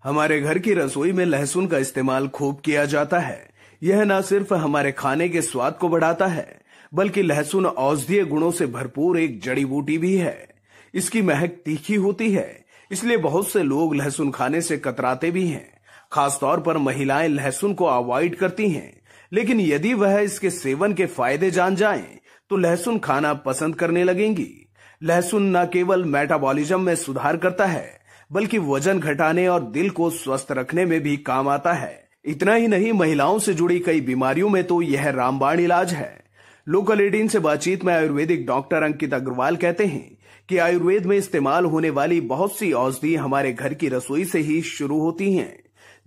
हमारे घर की रसोई में लहसुन का इस्तेमाल खूब किया जाता है। यह न सिर्फ हमारे खाने के स्वाद को बढ़ाता है, बल्कि लहसुन औषधीय गुणों से भरपूर एक जड़ी बूटी भी है। इसकी महक तीखी होती है, इसलिए बहुत से लोग लहसुन खाने से कतराते भी हैं। खासतौर पर महिलाएं लहसुन को अवॉइड करती हैं, लेकिन यदि वह इसके सेवन के फायदे जान जाएं, तो लहसुन खाना पसंद करने लगेंगी। लहसुन न केवल मेटाबॉलिज्म में सुधार करता है, बल्कि वजन घटाने और दिल को स्वस्थ रखने में भी काम आता है। इतना ही नहीं, महिलाओं से जुड़ी कई बीमारियों में तो यह रामबाण इलाज है। लोकल 18 से बातचीत में आयुर्वेदिक डॉक्टर अंकित अग्रवाल कहते हैं कि आयुर्वेद में इस्तेमाल होने वाली बहुत सी औषधि हमारे घर की रसोई से ही शुरू होती हैं,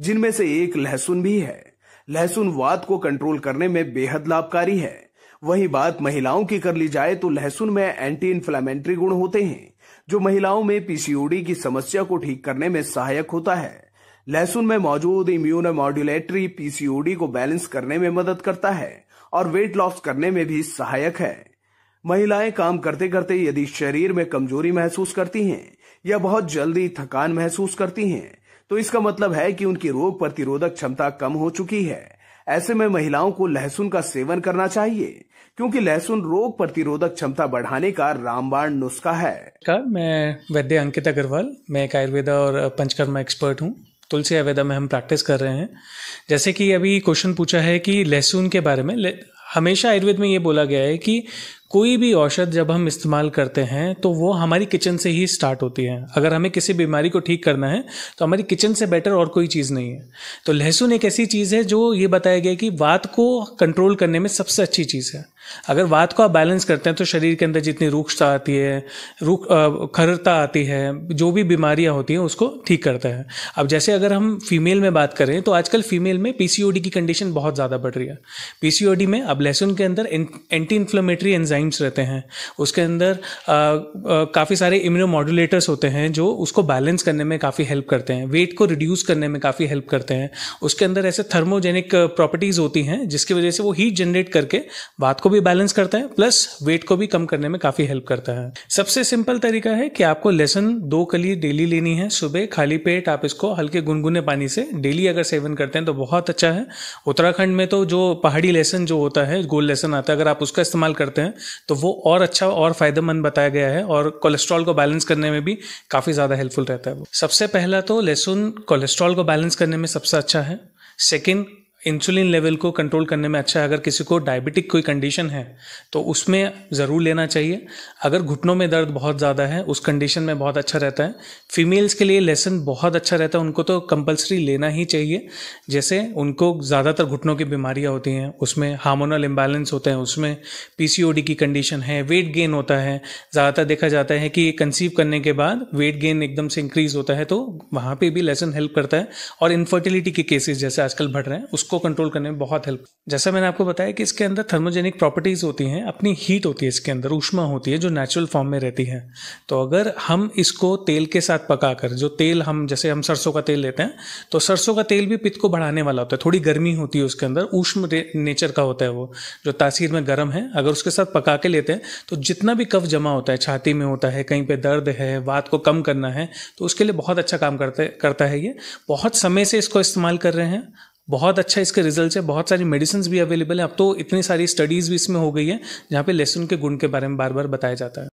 जिनमें से एक लहसुन भी है। लहसुन वात को कंट्रोल करने में बेहद लाभकारी है। वही बात महिलाओं की कर ली जाए तो लहसुन में एंटी इन्फ्लेमेटरी गुण होते हैं, जो महिलाओं में पीसीओडी की समस्या को ठीक करने में सहायक होता है। लहसुन में मौजूद इम्यूनो मॉड्यूलेटरी पीसीओडी को बैलेंस करने में मदद करता है और वेट लॉस करने में भी सहायक है। महिलाएं काम करते करते यदि शरीर में कमजोरी महसूस करती हैं या बहुत जल्दी थकान महसूस करती हैं, तो इसका मतलब है कि उनकी रोग प्रतिरोधक क्षमता कम हो चुकी है। ऐसे में महिलाओं को लहसुन का सेवन करना चाहिए, क्योंकि लहसुन रोग प्रतिरोधक क्षमता बढ़ाने का रामबाण नुस्खा है। मैं वैद्य अंकित अग्रवाल, मैं एक आयुर्वेदा और पंचकर्मा एक्सपर्ट हूँ। तुलसी आयुर्वेदा में हम प्रैक्टिस कर रहे हैं। जैसे कि अभी क्वेश्चन पूछा है कि लहसुन के बारे में, हमेशा आयुर्वेद में ये बोला गया है कि कोई भी औषध जब हम इस्तेमाल करते हैं तो वो हमारी किचन से ही स्टार्ट होती है। अगर हमें किसी बीमारी को ठीक करना है तो हमारी किचन से बेटर और कोई चीज़ नहीं है। तो लहसुन एक ऐसी चीज़ है जो ये बताया गया कि वात को कंट्रोल करने में सबसे अच्छी चीज़ है। अगर वात को आप बैलेंस करते हैं तो शरीर के अंदर जितनी रूक्षता आती है, खरता आती है, जो भी बीमारियां होती हैं उसको ठीक करता है। अब जैसे अगर हम फीमेल में बात करें तो आजकल फीमेल में पीसीओडी की कंडीशन बहुत ज़्यादा बढ़ रही है। पीसीओडी में अब लहसुन के अंदर एंटी इन्फ्लेमेटरी एंजाइम्स रहते हैं, उसके अंदर काफ़ी सारे इम्यूनोमॉड्यूलेटर्स होते हैं जो उसको बैलेंस करने में काफ़ी हेल्प करते हैं, वेट को रिड्यूस करने में काफ़ी हेल्प करते हैं। उसके अंदर ऐसे थर्मोजेनिक प्रॉपर्टीज़ होती हैं जिसकी वजह से वो हीट जनरेट करके वात को भी बैलेंस करता है, प्लस वेट को भी कम करने में काफी हेल्प करता है। सबसे सिंपल तरीका है कि आपको लहसुन 2 कली डेली लेनी है। सुबह खाली पेट आप इसको हल्के गुनगुने पानी से डेली अगर सेवन करते हैं तो बहुत अच्छा है। उत्तराखंड में तो जो पहाड़ी लहसुन जो होता है, गोल लहसुन आता है, अगर आप उसका इस्तेमाल करते हैं तो वो और अच्छा और फायदेमंद बताया गया है और कोलेस्ट्रॉल को बैलेंस करने में भी काफी ज्यादा हेल्पफुल रहता है। सबसे पहला तो लहसुन कोलेस्ट्रॉल को बैलेंस करने में सबसे अच्छा है। सेकेंड, इंसुलिन लेवल को कंट्रोल करने में अच्छा है। अगर किसी को डायबिटिक कोई कंडीशन है तो उसमें ज़रूर लेना चाहिए। अगर घुटनों में दर्द बहुत ज़्यादा है उस कंडीशन में बहुत अच्छा रहता है। फीमेल्स के लिए लहसुन बहुत अच्छा रहता है, उनको तो कंपलसरी लेना ही चाहिए। जैसे उनको ज़्यादातर घुटनों की बीमारियां होती हैं, उसमें हार्मोनल इम्बैलेंस होते हैं, उसमें पीसीओडी की कंडीशन है, वेट गेन होता है। ज़्यादातर देखा जाता है कि कंसीव करने के बाद वेट गेन एकदम से इंक्रीज होता है, तो वहाँ पर भी लहसुन हेल्प करता है। और इनफर्टिलिटी के केसेस जैसे आजकल बढ़ रहे हैं उसको कंट्रोल करने में बहुत हेल्प। जैसा मैंने आपको बताया कि इसके अंदर थर्मोजेनिक प्रॉपर्टीज होती हैं, अपनी हीट होती है, इसके अंदर ऊष्मा होती है जो नेचुरल फॉर्म में रहती है। तो अगर हम इसको तेल के साथ पकाकर, जो तेल हम जैसे हम सरसों का तेल लेते हैं तो सरसों का तेल भी पित्त को बढ़ाने वाला होता है। थोड़ी गर्मी होती है उसके अंदर, ऊष्म नेचर का होता है वो, जो तासीर में गर्म है। अगर उसके साथ पका के लेते हैं तो जितना भी कफ जमा होता है, छाती में होता है, कहीं पे दर्द है, वात को कम करना है, तो उसके लिए बहुत अच्छा काम करता है। ये बहुत समय से इसको इस्तेमाल कर रहे हैं, बहुत अच्छा इसके रिजल्ट्स है। बहुत सारी मेडिसिन भी अवेलेबल है। अब तो इतनी सारी स्टडीज़ भी इसमें हो गई है जहाँ पे लहसुन के गुण के बारे में बार बार बताया जाता है।